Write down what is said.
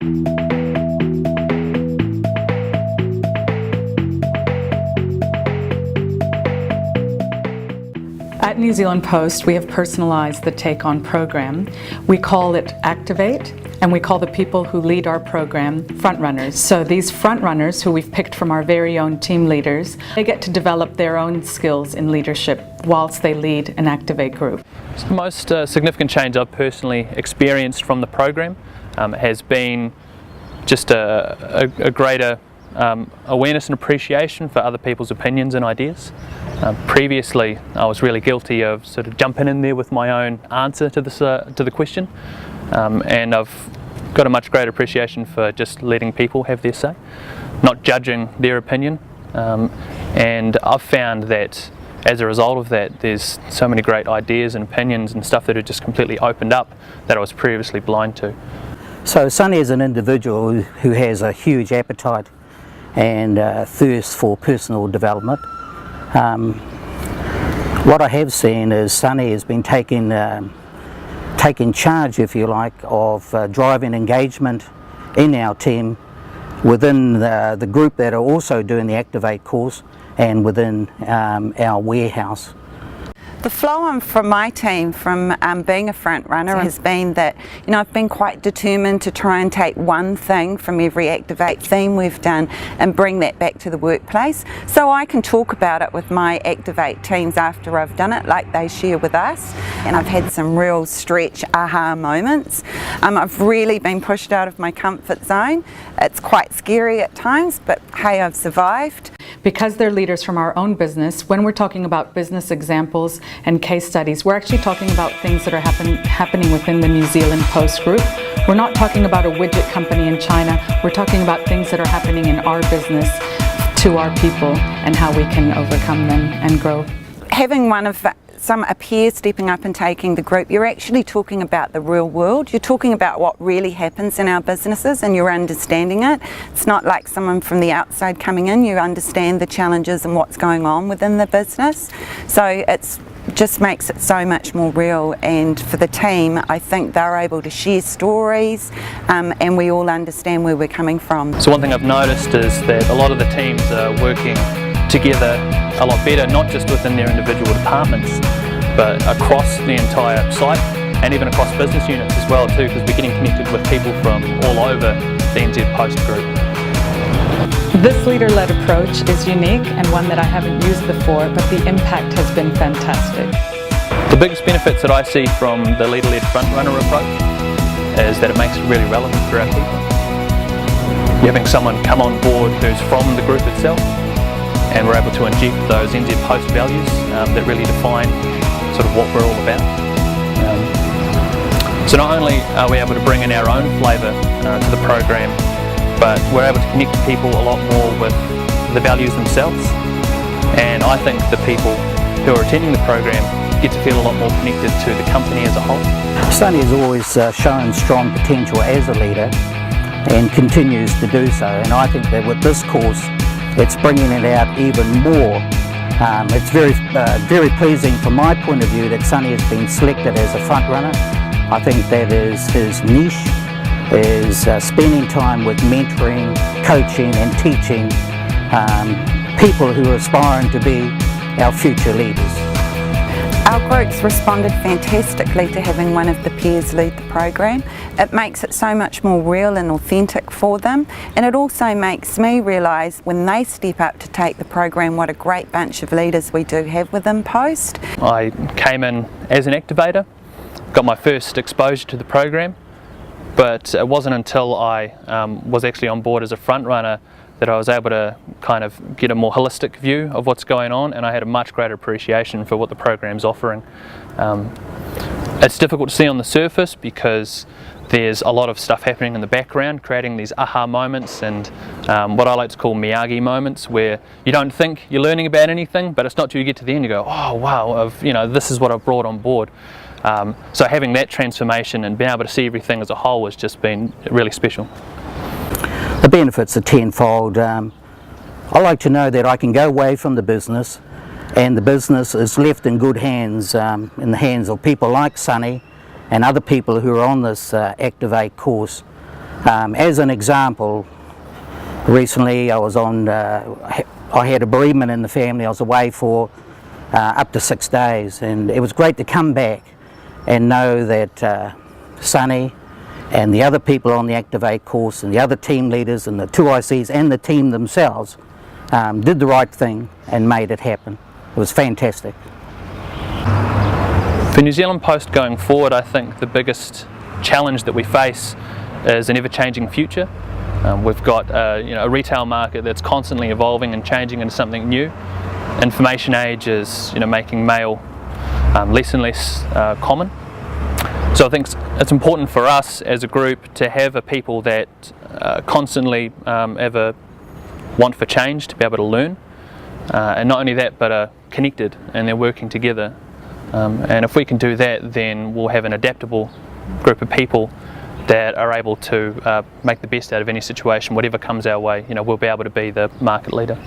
At New Zealand Post, we have personalized the TakeON program. We call it Activate, and we call the people who lead our program frontrunners. So these frontrunners, who we've picked from our very own team leaders, they get to develop their own skills in leadership whilst they lead an Activate group. The most significant change I've personally experienced from the program has been just a greater awareness and appreciation for other people's opinions and ideas. Previously, I was really guilty of sort of jumping in there with my own answer to the question, and I've got a much greater appreciation for just letting people have their say, not judging their opinion, and I've found that as a result of that, there's so many great ideas and opinions and stuff that are just completely opened up that I was previously blind to. So Sunny is an individual who has a huge appetite and thirst for personal development. What I have seen is Sunny has been taking charge, if you like, of driving engagement in our team within the group that are also doing the Activate course and within our warehouse. The flow on from my team from being a front runner has been that, you know, I've been quite determined to try and take one thing from every Activate theme we've done and bring that back to the workplace, so I can talk about it with my Activate teams after I've done it, like they share with us. And I've had some real stretch aha moments. I've really been pushed out of my comfort zone. It's quite scary at times, but hey, I've survived. Because they're leaders from our own business, when we're talking about business examples and case studies, we're actually talking about things that are happening within the New Zealand Post group. We're not talking about a widget company in China. We're talking about things that are happening in our business to our people and how we can overcome them and grow. Having a peer stepping up and taking the group, you're actually talking about the real world. You're talking about what really happens in our businesses and you're understanding it. It's not like someone from the outside coming in. You understand the challenges and what's going on within the business. So it just makes it so much more real, and for the team, I think they're able to share stories and we all understand where we're coming from. So one thing I've noticed is that a lot of the teams are working together a lot better, not just within their individual departments, but across the entire site and even across business units as well too, because we're getting connected with people from all over the NZ Post group. This leader-led approach is unique and one that I haven't used before, but the impact has been fantastic. The biggest benefits that I see from the leader-led frontrunner approach is that it makes it really relevant for our people. You're having someone come on board who's from the group itself, and we're able to inject those NZ Post values that really define sort of what we're all about. So not only are we able to bring in our own flavour to the program, but we're able to connect people a lot more with the values themselves, and I think the people who are attending the program get to feel a lot more connected to the company as a whole. Sunny has always shown strong potential as a leader and continues to do so, and I think that with this course it's bringing it out even more. It's very pleasing from my point of view that Sunny has been selected as a front runner. I think that is his niche, is spending time with mentoring, coaching and teaching people who are aspiring to be our future leaders. Our groups responded fantastically to having one of the peers lead the program. It makes it so much more real and authentic for them, and it also makes me realise when they step up to take the program what a great bunch of leaders we do have within Post. I came in as an activator, got my first exposure to the program, but it wasn't until I was actually on board as a front runner that I was able to kind of get a more holistic view of what's going on, and I had a much greater appreciation for what the program's offering. It's difficult to see on the surface because there's a lot of stuff happening in the background, creating these aha moments and what I like to call Miyagi moments, where you don't think you're learning about anything, but it's not till you get to the end you go, oh wow, this is what I've brought on board. So having that transformation and being able to see everything as a whole has just been really special. The benefits are tenfold. I like to know that I can go away from the business and the business is left in good hands, in the hands of people like Sunny and other people who are on this Activate course. As an example, recently I was on, I had a bereavement in the family. I was away for up to 6 days, and it was great to come back and know that Sonny and the other people on the Activate course and the other team leaders and the 2 ICs and the team themselves did the right thing and made it happen. It was fantastic. For New Zealand Post going forward, I think the biggest challenge that we face is an ever-changing future. We've got a retail market that's constantly evolving and changing into something new. Information age is making mail less and less common. So I think it's important for us as a group to have a people that constantly have a want for change, to be able to learn, and not only that, but are connected and they're working together. And if we can do that, then we'll have an adaptable group of people that are able to make the best out of any situation, whatever comes our way. We'll be able to be the market leader.